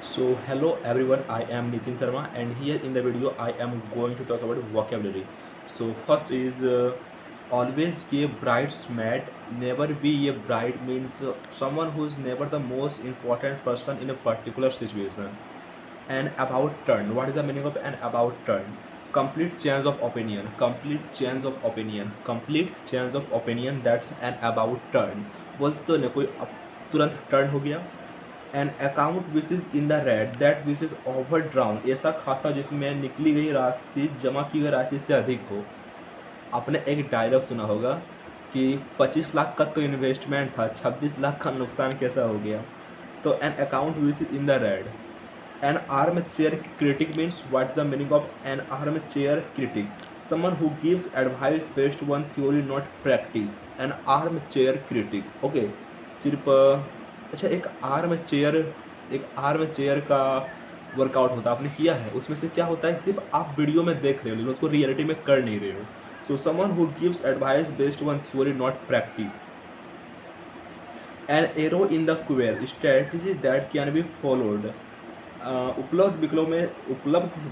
So hello everyone, I am Nitin Sharma and here in the video I am going to talk about vocabulary. So first is always a bridesmaid, never be a bride means someone who is never the most important person in a particular situation. An about turn, what is the meaning of an about turn? Complete change of opinion, complete change of opinion, complete change of opinion, that's an about turn. बोलते तो नहीं कोई तुरंत turn हो गया. An account which is in the read that which is over drown, ऐसा खाता जिसमें निकली गई राशि जमा की गई राशि से अधिक हो. आपने एक डायलॉग सुना होगा कि 25 लाख का तो इन्वेस्टमेंट था, 26 लाख का नुकसान कैसा हो गया. तो an account which is in the red. N arm chair critic means what the meaning of N arm chair critic? Someone who gives advice based one theory not practice. N arm chair critic. Okay, सिर्फ अच्छा एक arm chair का workout होता है, आपने किया है, उसमें से क्या होता है, सिर्फ आप वीडियो में देख रहे हो लेकिन उसको रियलिटी में कर नहीं रहे हो. So someone who gives advice based on theory not practice. An arrow in the क्वेर strategy that can be followed. उपलब्ध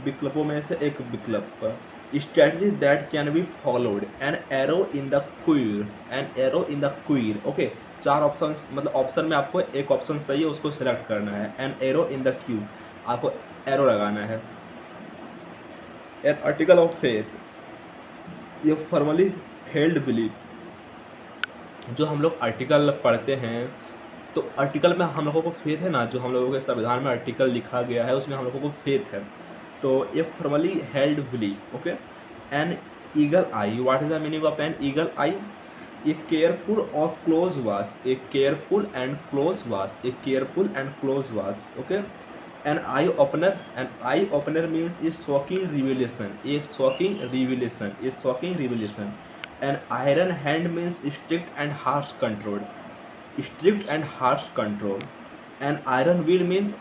विकल्पों में से एक विकल्प. Strategy that can be followed. An arrow in the queer. An arrow in the queer. Okay, 4 option, मतलब option में आपको एक ऑप्शन सही है उसको सिलेक्ट करना है. An arrow in the Q, आपको एरो लगाना है. एन आर्टिकल ऑफ फेथ, ये फॉर्मली हेल्ड बिलीफ. जो हम लोग आर्टिकल पढ़ते हैं तो आर्टिकल में हम लोगों को फेथ है ना, जो हम लोगों के संविधान में आर्टिकल लिखा गया है उसमें हम लोगों को फेथ है. तो ये formally held belief. Okay. An eagle eye, what is the meaning of an eagle eye? A careful और close watch, a careful and close watch, a careful and close watch. Okay. An eye opener, an eye opener means a shocking revelation, a shocking revelation, a shocking revelation. An iron hand means strict and harsh control, strict and harsh control. An iron will means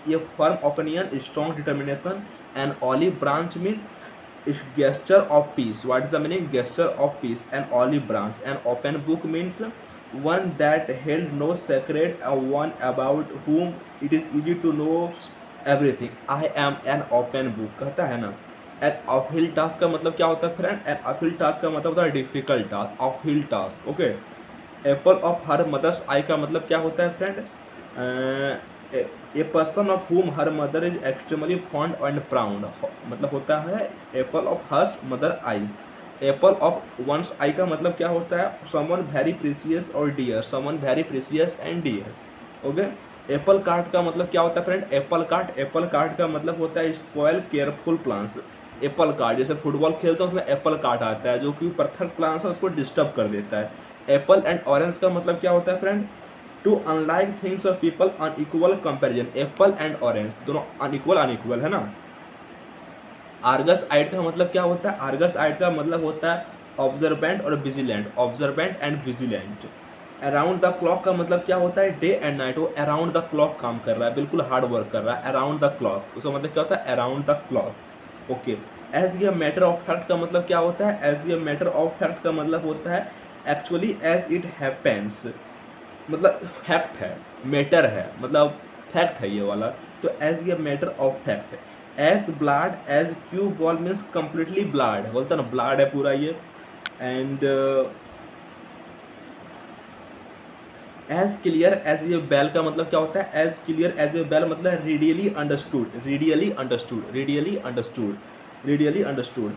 a firm opinion, strong determination. An olive branch means gesture of peace. What is the meaning? Gesture of peace. An olive branch. An open book means one that held no secret, one about whom it is easy to know everything. I am an open book, कहता है ना. An uphill task का मतलब क्या होता है friend? An uphill task का मतलब होता है difficult task, uphill task. Okay. Apple of her mother's आई का मतलब क्या होता है friend? A person of whom her mother is extremely fond and proud, मतलब होता है apple of hers mother eye. Apple of one's eye का मतलब क्या होता है? समवन वेरी प्रीसियस और dear, someone very precious and dear. Okay. Apple cart का मतलब क्या होता है फ्रेंड? एप्पल कार्ट का मतलब होता है spoil careful plants. Apple cart, जैसे फुटबॉल खेलते हैं उसमें एप्पल कार्ट आता है जो कि परफेक्ट प्लांट्स है उसको डिस्टर्ब कर देता है. एप्पल एंड ऑरेंज का मतलब क्या होता है फ्रेंड? टू अनलाइक थिंग्स और people unequal comparison. Apple and orange दोनों अनइक्वल है ना. आर्गस आइड का मतलब क्या होता है? आर्गस आइड का मतलब होता है ऑब्जर्वेंट और vigilant, observant and vigilant. Around the clock का मतलब क्या होता है? Day and night. वो अराउंड द क्लॉक काम कर रहा है, बिल्कुल हार्ड वर्क कर रहा है. अराउंड द क्लॉक उसका मतलब क्या होता है? Around the clock. Okay. As a matter of fact का मतलब क्या होता है? As a matter of fact का मतलब होता है एक्चुअली एज इट हैपेंस, मतलब फैक्ट है, मैटर है, मतलब फैक्ट है ये वाला. तो as a matter of fact. As bald as cue ball means completely bald, बोलता ना ब्लाड है पूरा ये. And as clear as a bell का मतलब क्या होता है? As clear as a bell मतलब readily understood, readily understood, readily understood, readily understood.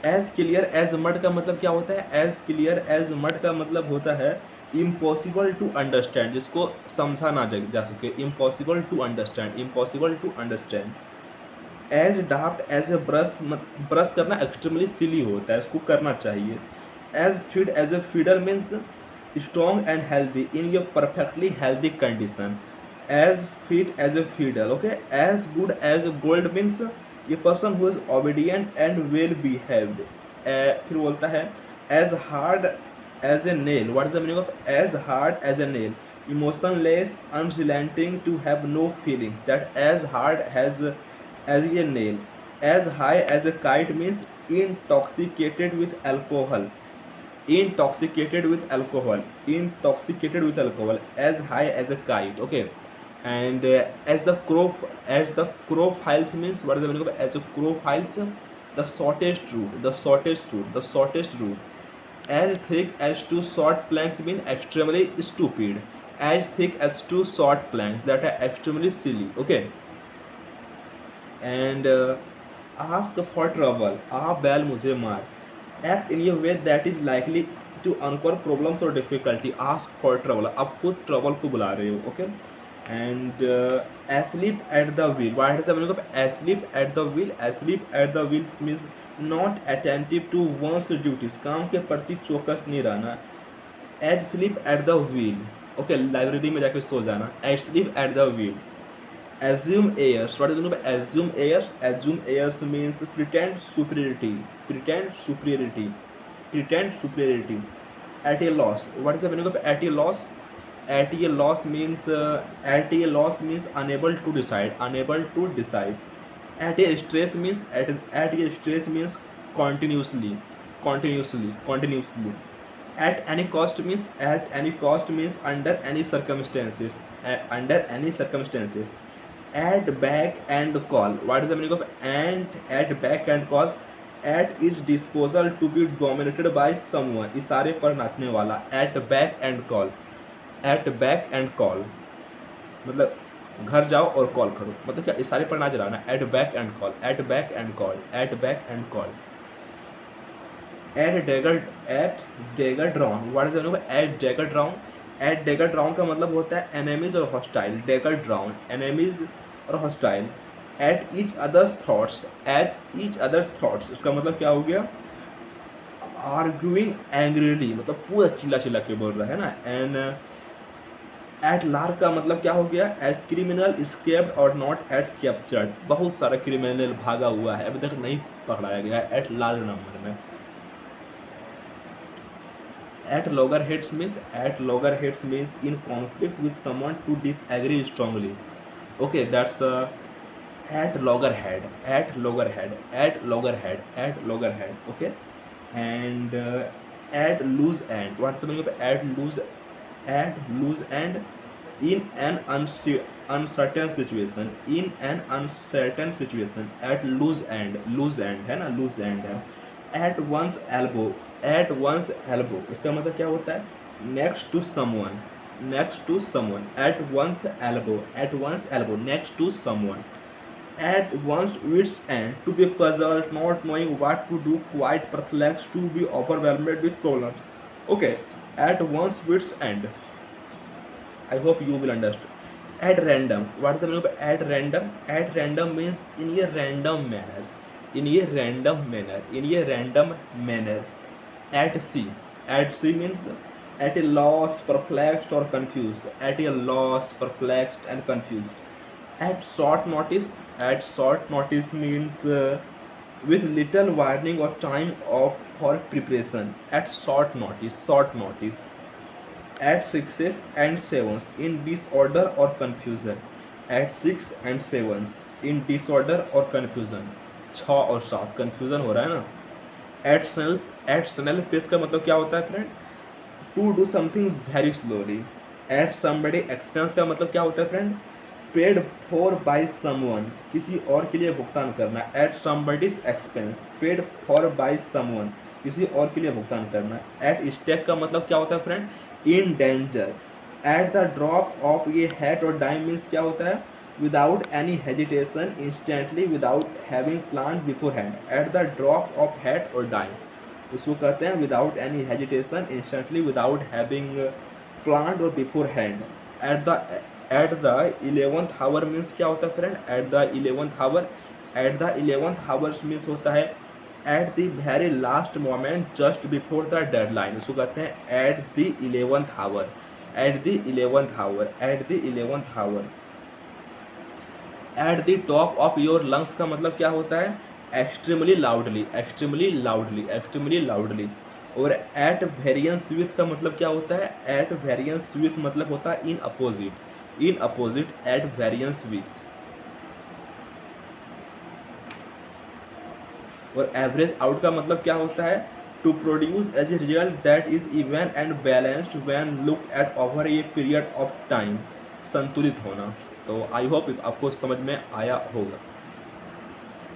As clear as mud का मतलब क्या होता है? एज क्लियर एज मड का मतलब होता है इम्पॉसिबल टू अंडरस्टैंड, जिसको समझा ना जा सके. Impossible to understand, impossible to understand. As daft as a brush, brush करना एक्सट्रीमली सिली होता है, इसको करना चाहिए. As fit as a fiddle means strong and healthy in a perfectly healthy condition. As fit as a fiddle. Okay. As good as gold means ये person who is obedient and well behaved. फिर बोलता है as hard as a nail. What is the meaning of as hard as a nail? Emotionless unrelenting to have no feelings, that as hard as a nail. As high as a kite means intoxicated with alcohol, intoxicated with alcohol, intoxicated with alcohol. As high as a kite. Okay. And as the crow files means, what is the meaning of as a crow files? The shortest route, the shortest route, the shortest route. As thick as two short planks mean extremely stupid. As thick as two short planks, that are extremely silly. Okay. And ask for trouble, आ बैल मुझे मार. Act in a way that is likely to uncover problems or difficulty. Ask for trouble, आप खुद trouble को बुला रहे हो. Okay. And asleep at the wheel, what is the meaning of asleep at the wheel? Asleep at the wheel means not attentive to one's duties, काम के प्रति चौकस नहीं रहना. Asleep at the wheel, okay, library में जाके सो जाना. Asleep at the wheel. Assume heirs, what is the meaning of assume heirs? Assume heirs means pretend superiority, pretend superiority, pretend superiority. At a loss, what is the meaning of at a loss? At a loss means unable to decide, unable to decide. At a stress means at a stress means continuously, continuously, continuously. At any cost means under any circumstances, under any circumstances. Add back and call, what is the meaning of and add back and call? At its disposal to be dominated by someone, इशारे पर नाचने वाला. At back and call, at back and call मतलब घर जाओ और call करो, मतलब क्या इशारे पर नाच रहा ना. At back and call, at back and call, at back and call. At dagger drawn, what is the meaning of at dagger drawn? At dagger drawn का मतलब होता है enemies और hostile. Dagger drawn, enemies और hostile. At each other's throats, at each other throats, इसका मतलब क्या हो गया? Arguing angrily, मतलब पूरा चिल्ला चिल्ला के बोल रहा है ना. And at large का मतलब क्या हो गया? At criminal escaped or not at captured, बहुत सारा क्रिमिनल भागा हुआ है, अभी तक नहीं पकड़ाया गया है. At large नंबर में. At loggerheads means in conflict with someone to disagree strongly. Okay, that's at loggerhead, at loggerhead, at loggerhead, at loggerhead. Okay. And at loose end, what's the meaning of at loose? At loose end, in an uncertain situation, in an uncertain situation. At loose end, loose end है ना, loose end है. At one's elbow, at one's elbow इसका मतलब क्या होता है? Next to someone, next to someone. At one's elbow, at one's elbow, next to someone. At one's wit's end, to be puzzled, not knowing what to do, quite perplexed, to be overwhelmed with problems. Okay, at one's wit's end. I hope you will understand. At random, what is the meaning of at random? At random means in a random manner, in a random manner, in a random manner. At sea means at a loss, perplexed or confused. At a loss, perplexed and confused. At short notice means with little warning or time for preparation. At short notice. At sixes and sevens in disorder or confusion. At 6 and 7 in disorder or confusion. 6 और 7 confusion हो रहा है ना. At snail pace का मतलब क्या होता है friend? To do something very slowly. At somebody expense का मतलब क्या होता है friend? Paid for by someone, किसी और के लिए भुगतान करना. At somebody's expense, paid for by someone, किसी और के लिए भुगतान करना. At stake का मतलब क्या होता है friend? In danger. At the drop of a hat or dime means क्या होता है? Without any hesitation, instantly, without having planned beforehand. At the drop of hat or dime, उसको कहते हैं without any hesitation, instantly, without having planned or beforehand. At the 11th hour means क्या होता है friend? At the 11th hour, at the 11th hours means होता है at the very last moment, just before the deadline. उसको कहते हैं at the 11th hour, at the 11th hour, at the 11th hour. At the top of your lungs का मतलब क्या होता है? Extremely loudly, extremely loudly, extremely loudly. और at variance with का मतलब क्या होता है? At variance with मतलब होता है in opposite, in opposite, at variance with. और एवरेज आउट का मतलब क्या होता है? To produce as a result that is even and balanced when look at over a period of time. संतुलित होना. तो आई होप आपको समझ में आया होगा।